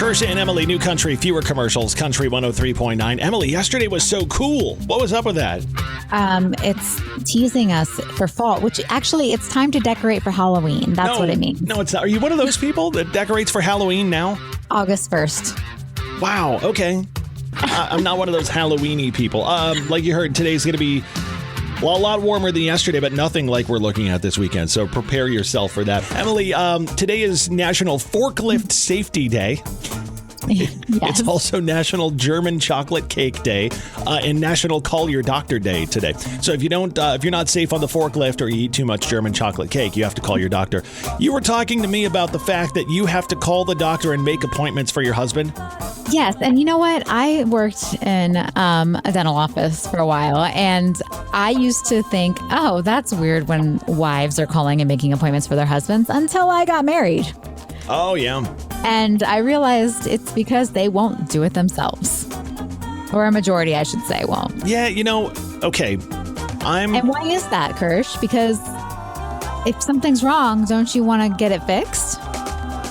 Kirsch and Emily, New Country, fewer commercials, Country 103.9. Emily, yesterday was so cool. What was up with that? It's teasing us for fall, which actually it's time to decorate for Halloween. That's what it means. No, it's not. Are you one of those people that decorates for Halloween now? August 1st. Wow. Okay. I'm not one of those Halloween-y people. Like you heard, today's going to be a lot warmer than yesterday, but nothing like we're looking at this weekend. So prepare yourself for that. Emily, today is National Forklift Safety Day. Yes. It's also National German Chocolate Cake Day and National Call Your Doctor Day today. So if you're not safe on the forklift or you eat too much German chocolate cake, you have to call your doctor. You were talking to me about the fact that you have to call the doctor and make appointments for your husband. Yes. And you know what? I worked in a dental office for a while, and I used to think, oh, that's weird when wives are calling and making appointments for their husbands until I got married. Oh, yeah. And I realized it's because they won't do it themselves. Or a majority, I should say, won't. Yeah, okay. And why is that, Kirsch? Because if something's wrong, don't you want to get it fixed?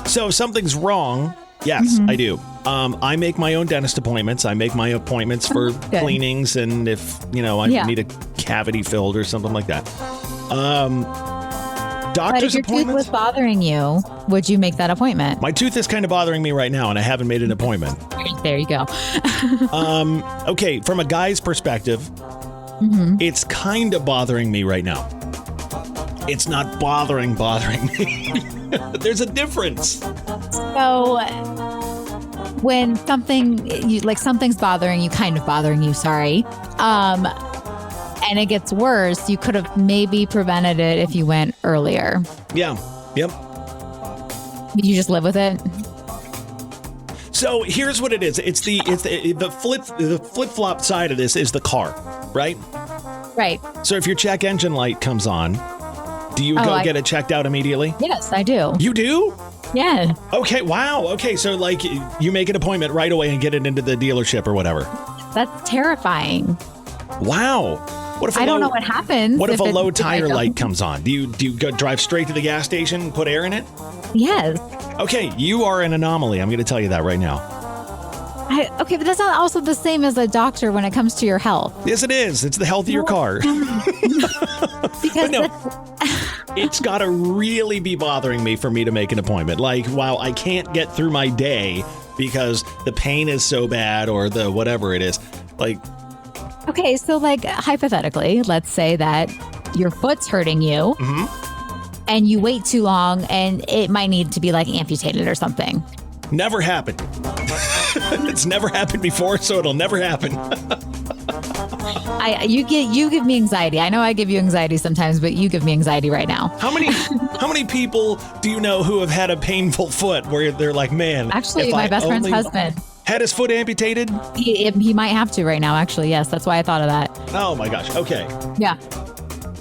So if something's wrong, yes, I do. I make my own dentist appointments. I make my appointments for cleanings and if, I need a cavity filled or something like that. Doctor's but if your tooth was bothering you, would you make that appointment? My tooth is kind of bothering me right now, and I haven't made an appointment. There you go. Okay, from a guy's perspective, it's kind of bothering me right now. It's not bothering me. There's a difference. So when something's bothering you, kind of bothering you, sorry, and it gets worse, you could have maybe prevented it if you went earlier. Yeah. Yep. You just live with it. So here's what it is. It's the flip-flop side of this is the car, right? Right. So if your check engine light comes on, do you get it checked out immediately? Yes, I do. You do? Yeah. Okay. Wow. Okay. So you make an appointment right away and get it into the dealership or whatever. That's terrifying. Wow. What if I don't know what happens. What if a low tire light comes on? Do you go drive straight to the gas station and put air in it? Yes. Okay, you are an anomaly. I'm going to tell you that right now. Okay, but that's not also the same as a doctor when it comes to your health. Yes, it is. It's the health of your car. Because it's got to really be bothering me for me to make an appointment. Like, wow, I can't get through my day because the pain is so bad or the whatever it is. Like. Okay, so hypothetically, let's say that your foot's hurting you and you wait too long and it might need to be amputated or something. Never happened. It's never happened before, so it'll never happen. You give me anxiety. I know I give you anxiety sometimes, but you give me anxiety right now. How many people do you know who have had a painful foot where they're like, man, actually, my best friend's husband had his foot amputated? He might have to right now, actually. Yes, that's why I thought of that. Oh, my gosh. Okay. Yeah.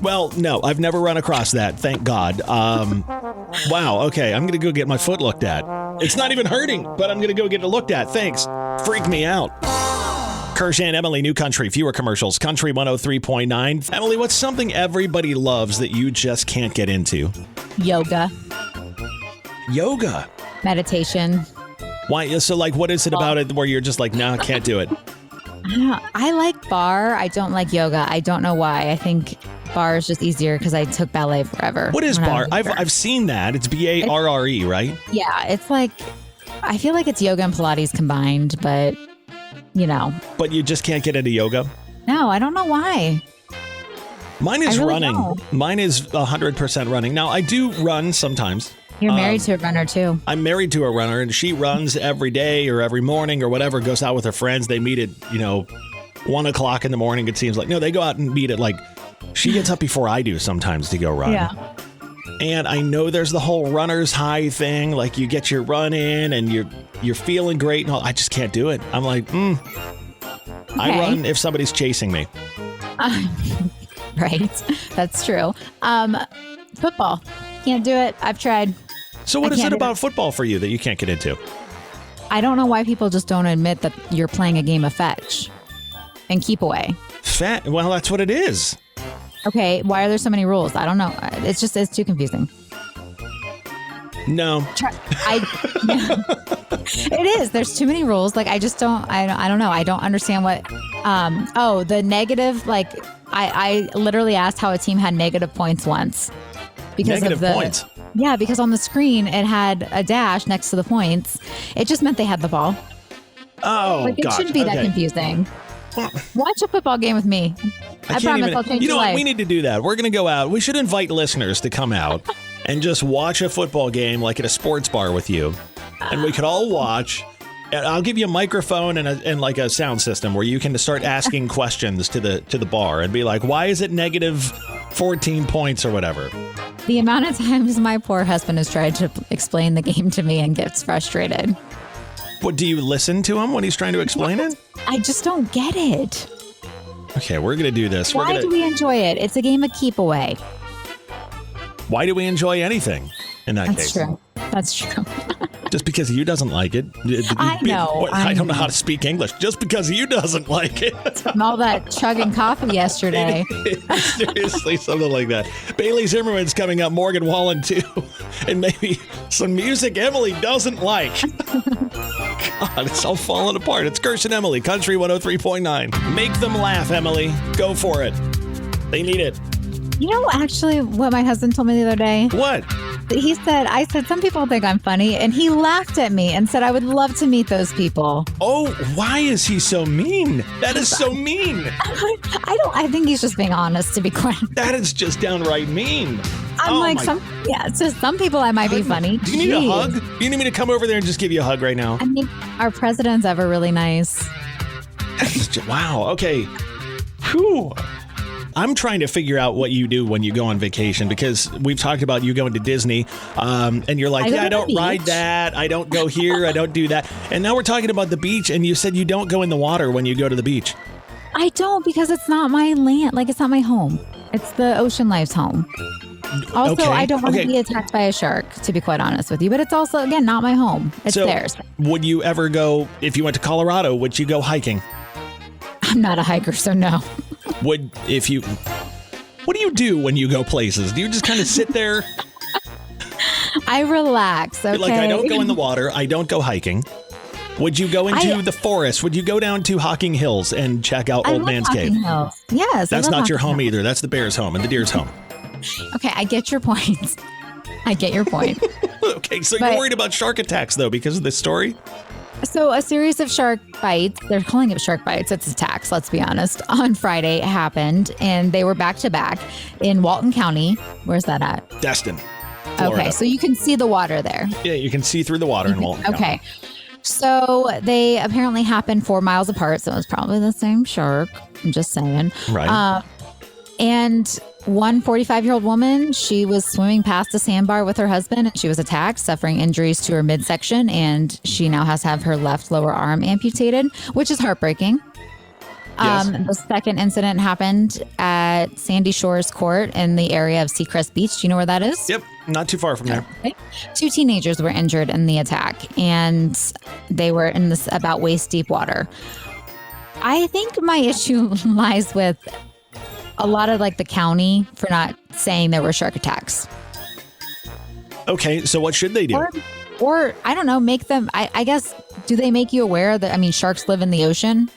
Well, no, I've never run across that. Thank God. Wow. Okay. I'm going to go get my foot looked at. It's not even hurting, but I'm going to go get it looked at. Thanks. Freak me out. Kirsch and Emily, New Country, fewer commercials, Country 103.9. Emily, what's something everybody loves that you just can't get into? Yoga. Yoga. Meditation. Why? So, what is it about it where you're just like, nah, can't do it? I like bar. I don't like yoga. I don't know why. I think bar is just easier because I took ballet forever. What is bar? I've seen that. It's BARRE, right? Yeah, it's I feel like it's yoga and Pilates combined, but But you just can't get into yoga? No, I don't know why. Mine is really running. Don't. Mine is 100% running. Now, I do run sometimes. You're married to a runner, too. I'm married to a runner, and she runs every day or every morning or whatever, goes out with her friends. They meet at, 1 o'clock in the morning, it seems like. No, they go out and meet at, she gets up before I do sometimes to go run. Yeah. And I know there's the whole runner's high thing. You get your run in and you're feeling great and all. I just can't do it. I'm like, Okay. I run if somebody's chasing me. Right. That's true. Football. Can't do it. I've tried. So what is it about football for you that you can't get into? I don't know why people just don't admit that you're playing a game of fetch and keep away. Well, that's what it is. Okay. Why are there so many rules? I don't know. It's too confusing. No. It is. There's too many rules. Like, I just don't, I don't know. I don't understand what, the negative, like, I literally asked how a team had negative points once. Because negative of points? Yeah, because on the screen, it had a dash next to the points. It just meant they had the ball. Oh, like, it shouldn't be that confusing. Watch a football game with me. I promise I'll change your life. You know what? life. We need to do that. We're going to go out. We should invite listeners to come out and just watch a football game like at a sports bar with you. And we could all watch. And I'll give you a microphone and like a sound system where you can start asking questions to the bar and be like, why is it negative 14 points or whatever? The amount of times my poor husband has tried to explain the game to me and gets frustrated. What, do you listen to him when he's trying to explain it? I just don't get it. Okay, we're going to do this. Why do we enjoy it? It's a game of keep away. Why do we enjoy anything in that case? That's true. Just because you doesn't like it. I know. I don't know how to speak English. Just because you doesn't like it. From all that chugging coffee yesterday. Seriously, something like that. Bailey Zimmerman's coming up, Morgan Wallen too. And maybe some music Emily doesn't like. God, it's all falling apart. It's Kirsch and Emily, Country 103.9. Make them laugh, Emily. Go for it. They need it. You know, actually, what my husband told me the other day? What? I said, some people think I'm funny. And he laughed at me and said, I would love to meet those people. Oh, why is he so mean? That is so mean. I think he's just being honest, to be quite. That is just downright mean. It's just some people I might be funny. Do you need a hug? You need me to come over there and just give you a hug right now? I mean, our president's ever really nice. Wow. Okay. Whew. I'm trying to figure out what you do when you go on vacation, because we've talked about you going to Disney and you're like, I don't ride that. I don't go here. I don't do that. And now we're talking about the beach, and you said you don't go in the water when you go to the beach. I don't, because it's not my land. Like, it's not my home. It's the Ocean Life's home. Also, I don't want to be attacked by a shark, to be quite honest with you. But it's also, again, not my home. It's theirs. Would you ever go, if you went to Colorado, would you go hiking? I'm not a hiker, so no. What do you do when you go places? Do you just kind of sit there? I relax, okay? Like, I don't go in the water. I don't go hiking. Would you go into the forest? Would you go down to Hocking Hills and check out Old Man's Cave? Hills. Yes. That's not your home either. That's the bear's home and the deer's home. Okay, I get your point. Okay, so you're worried about shark attacks, though, because of this story? So a series of shark bites, they're calling it shark bites, it's attacks, let's be honest, on Friday happened, and they were back to back in Walton County. Where's that at? Destin, Florida. Okay, so you can see the water there. Yeah, you can see through the water in Walton County. Okay, so they apparently happened 4 miles apart, so it was probably the same shark. I'm just saying. Right. And one 45-year-old woman, she was swimming past a sandbar with her husband, and she was attacked, suffering injuries to her midsection, and she now has to have her left lower arm amputated, which is heartbreaking. Yes. The second incident happened at Sandy Shores Court in the area of Seacrest Beach. Do you know where that is? Yep, not too far from there. Okay. 2 teenagers were injured in the attack, and they were in this about waist-deep water. I think my issue lies with a lot of like the county for not saying there were shark attacks. Okay, so what should they do? Or I don't know, make them, I guess, do they make you aware that, sharks live in the ocean?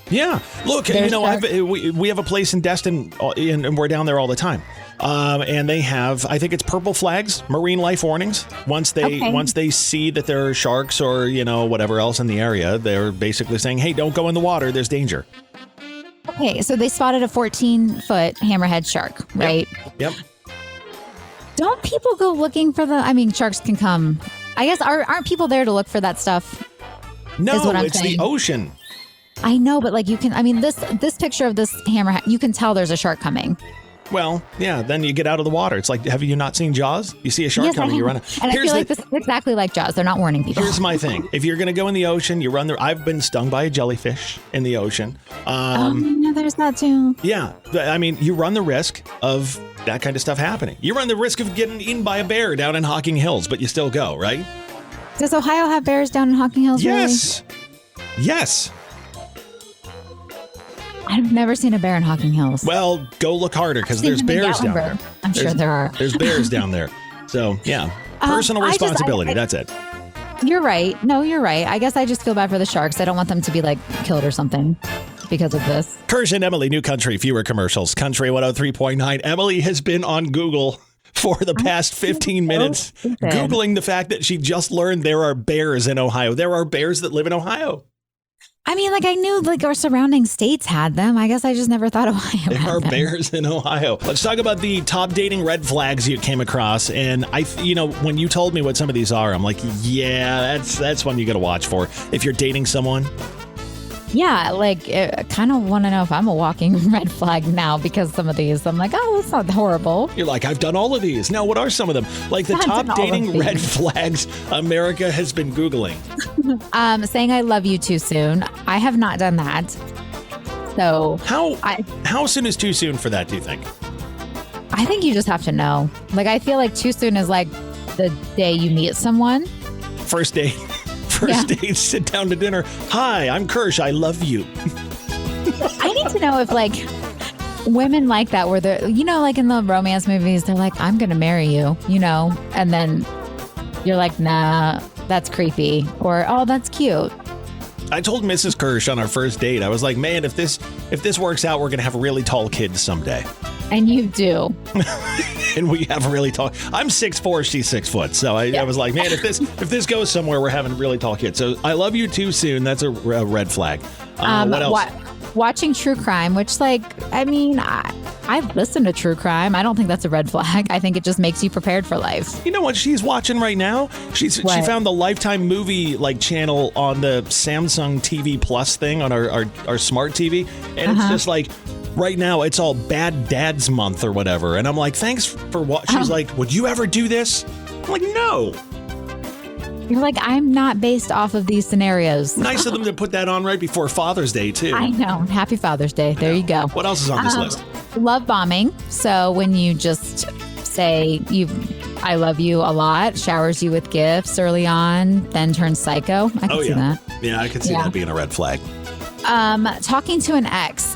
Yeah. Look, we have a place in Destin, and we're down there all the time. And they have, I think it's purple flags, marine life warnings. Once they see that there are sharks or, whatever else in the area, they're basically saying, hey, don't go in the water. There's danger. Okay, so they spotted a 14-foot hammerhead shark, right? Yep. Don't people go looking for sharks can come. I guess, aren't people there to look for that stuff? No, it's the ocean. I know, but like you can, this picture of this hammerhead, you can tell there's a shark coming. Well, yeah, then you get out of the water. It's like, have you not seen Jaws? You see a shark coming, you run. And I feel like this is exactly like Jaws. They're not warning people. Here's my thing. If you're going to go in the ocean, you run there. I've been stung by a jellyfish in the ocean. There's that too. Yeah. You run the risk of that kind of stuff happening. You run the risk of getting eaten by a bear down in Hocking Hills, but you still go, right? Does Ohio have bears down in Hocking Hills? Yes. Really? Yes. I've never seen a bear in Hocking Hills. Well, go look harder because there's bears down there. I'm sure there are. There's bears down there. So, yeah. Personal responsibility. That's it. You're right. No, you're right. I guess I just feel bad for the sharks. I don't want them to be like killed or something because of this. Kirsch and Emily, New Country, fewer commercials. Country 103.9. Emily has been on Google for the past 15 minutes, Googling the fact that she just learned there are bears in Ohio. There are bears that live in Ohio. I mean, like I knew like our surrounding states had them. I guess I just never thought Ohio There had are them. bears in Ohio. Let's talk about the top dating red flags you came across. And when you told me what some of these are, I'm like, yeah, that's one you got to watch for if you're dating someone. Yeah, like I kind of want to know if I'm a walking red flag now because some of these, I'm like, oh, it's not horrible. You're like, I've done all of these. Now, what are some of them? Like the top dating red flags America has been Googling. Saying I love you too soon. I have not done that. So how soon is too soon for that, do you think? I think you just have to know. Like, I feel like too soon is like the day you meet someone. First date. First date, sit down to dinner. Hi, I'm Kirsch. I love you. I need to know if like women like that where they're, like in the romance movies, they're like, I'm going to marry you, and then you're like, nah, that's creepy. Or, oh, that's cute. I told Mrs. Kirsch on our first date, I was like, man, if this works out, we're going to have really tall kids someday. And you do. And we have really tall. I'm 6'4", she's 6 foot. So I was like, man, if this goes somewhere, we're having really tall kids. So I love you too soon. That's a red flag. What else? Watching true crime, which I listen to true crime. I don't think that's a red flag. I think it just makes you prepared for life. You know what she's watching right now? She found the Lifetime movie channel on the Samsung TV Plus thing on our smart TV. And it's just like, right now, it's all Bad Dads Month or whatever. And I'm like, thanks for what? She's like, would you ever do this? I'm like, no. You're like, I'm not based off of these scenarios. Nice of them to put that on right before Father's Day, too. I know. Happy Father's Day. There you go. What else is on this list? Love bombing. So when you just say I love you a lot, showers you with gifts early on, then turns psycho. I can see that. Yeah, I can see that being a red flag. Talking to an ex.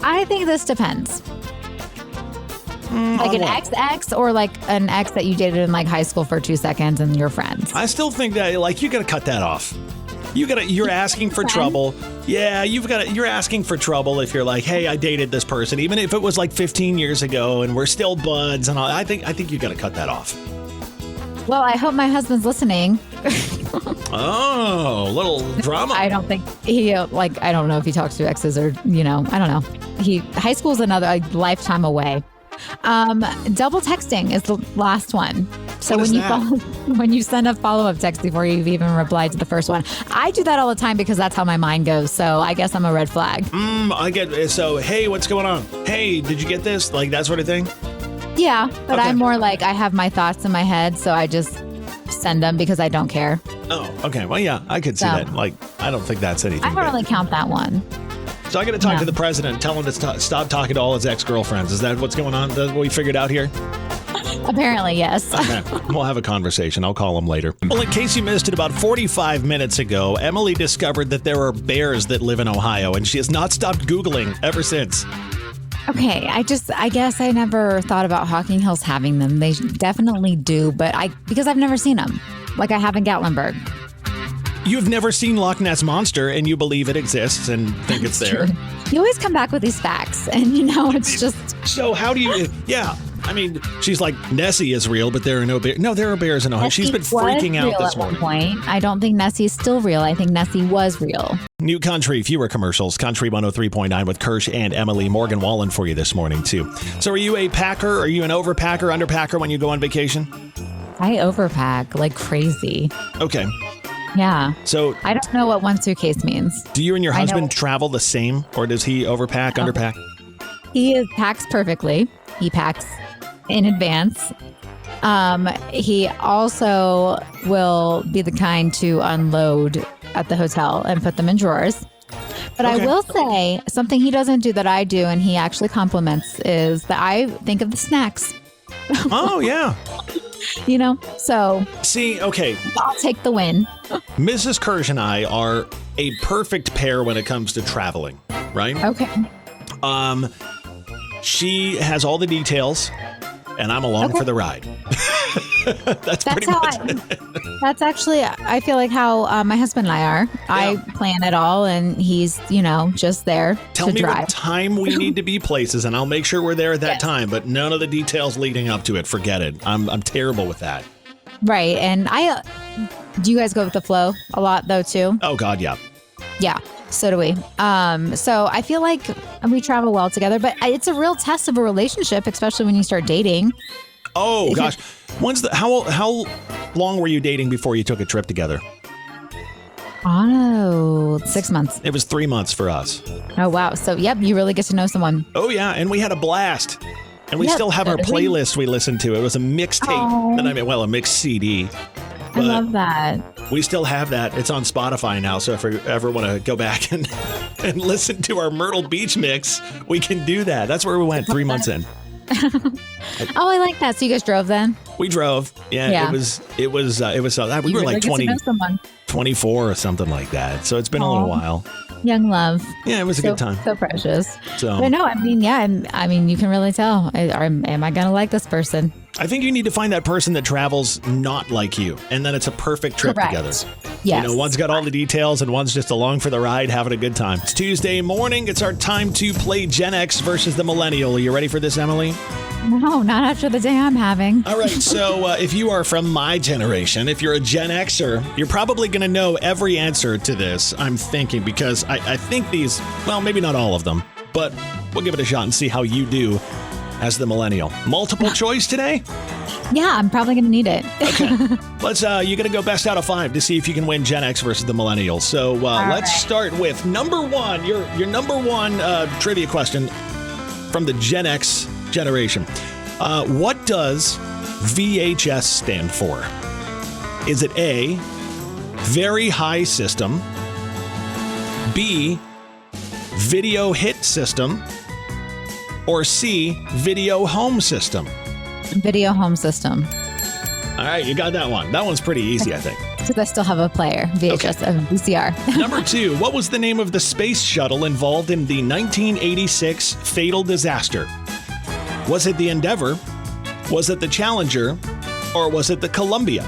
I think this depends. Like an ex or like an ex that you dated in like high school for 2 seconds and you're friends. I still think that you got to cut that off. You're asking for trouble. Yeah, you're asking for trouble if you're like, hey, I dated this person, even if it was like 15 years ago and we're still buds and all. I think you got to cut that off. Well, I hope my husband's listening. Oh, little drama. I don't think I don't know if he talks to exes or, I don't know. High school's another lifetime away. Double texting is the last one. So when you send a follow-up text before you've even replied to the first one, I do that all the time because that's how my mind goes. So I guess I'm a red flag. I get it. So, hey, what's going on? Hey, did you get this? Like that sort of thing? Yeah, but I'm more like I have my thoughts in my head, so I just send them because I don't care. Oh, okay. Well, yeah, I could see that. Like, I don't think that's anything. I don't really count that one. So I got to talk to the president and tell him to stop talking to all his ex-girlfriends. Is that what's going on? That's what we figured out here? Apparently, yes. Okay. We'll have a conversation. I'll call him later. Well, in case you missed it, about 45 minutes ago, Emily discovered that there are bears that live in Ohio, and she has not stopped Googling ever since. Okay, I guess I never thought about Hocking Hills having them. They definitely do, but because I've never seen them. Like I have in Gatlinburg. You've never seen Loch Ness Monster and you believe it exists and think it's there. True. You always come back with these facts and it's just... So how do you... Yeah. I mean, she's like, Nessie is real, but there are no bears. No, there are bears in Ohio. Nessie She's been freaking out this morning. At one point. I don't think Nessie is still real. I think Nessie was real. New Country, fewer commercials. Country 103.9 with Kirsch and Emily. Morgan Wallen for you this morning, too. So are you a packer? Are you an overpacker, underpacker when you go on vacation? I overpack like crazy. Okay. Yeah. So I don't know what one suitcase means. Do you and your husband travel the same, or does he overpack, underpack? He packs perfectly. He packs in advance. He also will be the kind to unload at the hotel and put them in drawers. But I will say something he doesn't do that I do, and he actually compliments, is that I think of the snacks. Oh, yeah. So. See, okay. I'll take the win. Mrs. Kirsch and I are a perfect pair when it comes to traveling, right? Okay. She has all the details, and I'm along for the ride. That's pretty how much That's actually, I feel like how my husband and I are. I plan it all, and he's, just there Tell to me drive. what time we need to be places, and I'll make sure we're there at that time. But none of the details leading up to it. Forget it. I'm terrible with that. Right. And do you guys go with the flow a lot though too? Oh God, yeah. Yeah. So do we. So I feel like we travel well together, but it's a real test of a relationship, especially when you start dating. Oh gosh. How long were you dating before you took a trip together? Oh, 6 months. It was 3 months for us. Oh, wow. So, yep, you really get to know someone. Oh, yeah. And we had a blast. And we still have our playlist we listened to. It was a mixtape. A mixed CD. I love that. We still have that. It's on Spotify now. So if you ever want to go back and listen to our Myrtle Beach mix, we can do that. That's where we went 3 months in. Oh, I like that. So you guys drove then? We drove. Yeah. It was we were really like 20, 24 or something like that. So it's been a little while. Young love. Yeah, it was a good time. So precious. So, but no, you can really tell. Am I going to like this person? I think you need to find that person that travels not like you, and then it's a perfect trip together. Yes. One's got all the details, and one's just along for the ride, having a good time. It's Tuesday morning. It's our time to play Gen X versus the Millennial. Are you ready for this, Emily? No, not after the day I'm having. All right, so if you are from my generation, if you're a Gen Xer, you're probably going to know every answer to this, I'm thinking, because I think these, well, maybe not all of them, but we'll give it a shot and see how you do as the Millennial. Multiple choice today? Yeah, I'm probably going to need it. Okay. Let's, you're going to go best out of 5 to see if you can win Gen X versus the Millennial. So let's start with number 1, your number 1 trivia question from the Gen X generation. What does VHS stand for? Is it A, very high system, B, video hit system, or C, video home system? Video home system. All right, you got that one. That one's pretty easy, I think. Because I still have a player, VHS and VCR. Number 2, what was the name of the space shuttle involved in the 1986 fatal disaster? Was it the Endeavour? Was it the Challenger? Or was it the Columbia?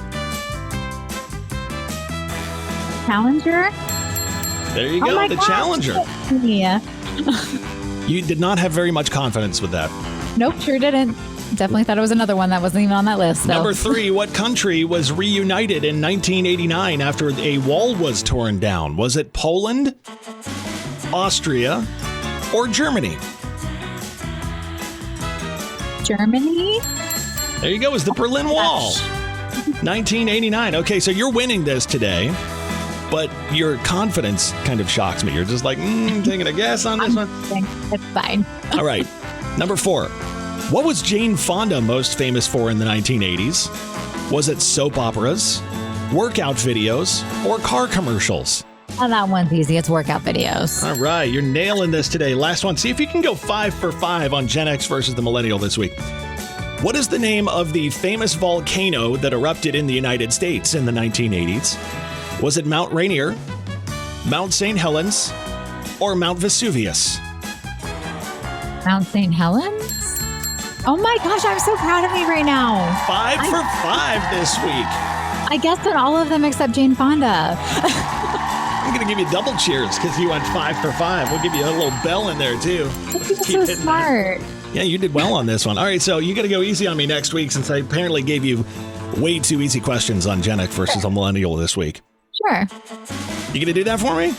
Challenger? There you go, the Challenger. Yeah. You did not have very much confidence with that. Nope, sure didn't. Definitely thought it was another one that wasn't even on that list. So. Number 3, what country was reunited in 1989 after a wall was torn down? Was it Poland, Austria, or Germany? Germany? There you go, it's the Berlin Wall. 1989. Okay, so you're winning this today, but your confidence kind of shocks me. You're just like, taking a guess on this one? It's fine. All right. Number 4. What was Jane Fonda most famous for in the 1980s? Was it soap operas, workout videos, or car commercials? Oh, that one's easy. It's workout videos. All right. You're nailing this today. Last one. See if you can go 5 for 5 on Gen X versus the Millennial this week. What is the name of the famous volcano that erupted in the United States in the 1980s? Was it Mount Rainier, Mount St. Helens, or Mount Vesuvius? Mount St. Helens? Oh my gosh, I'm so proud of me right now. 5 for 5 this week. I guessed on all of them except Jane Fonda. I'm going to give you double cheers because you went 5 for 5. We'll give you a little bell in there, too. You're so smart. Yeah, you did well on this one. All right, so you got to go easy on me next week since I apparently gave you way too easy questions on Gen X versus a Millennial this week. Sure. You going to do that for me?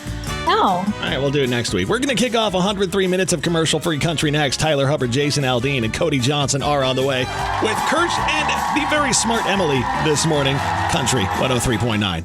No. All right, we'll do it next week. We're going to kick off 103 minutes of commercial-free country next. Tyler Hubbard, Jason Aldean, and Cody Johnson are on the way with Kirsch and the very smart Emily this morning. Country 103.9.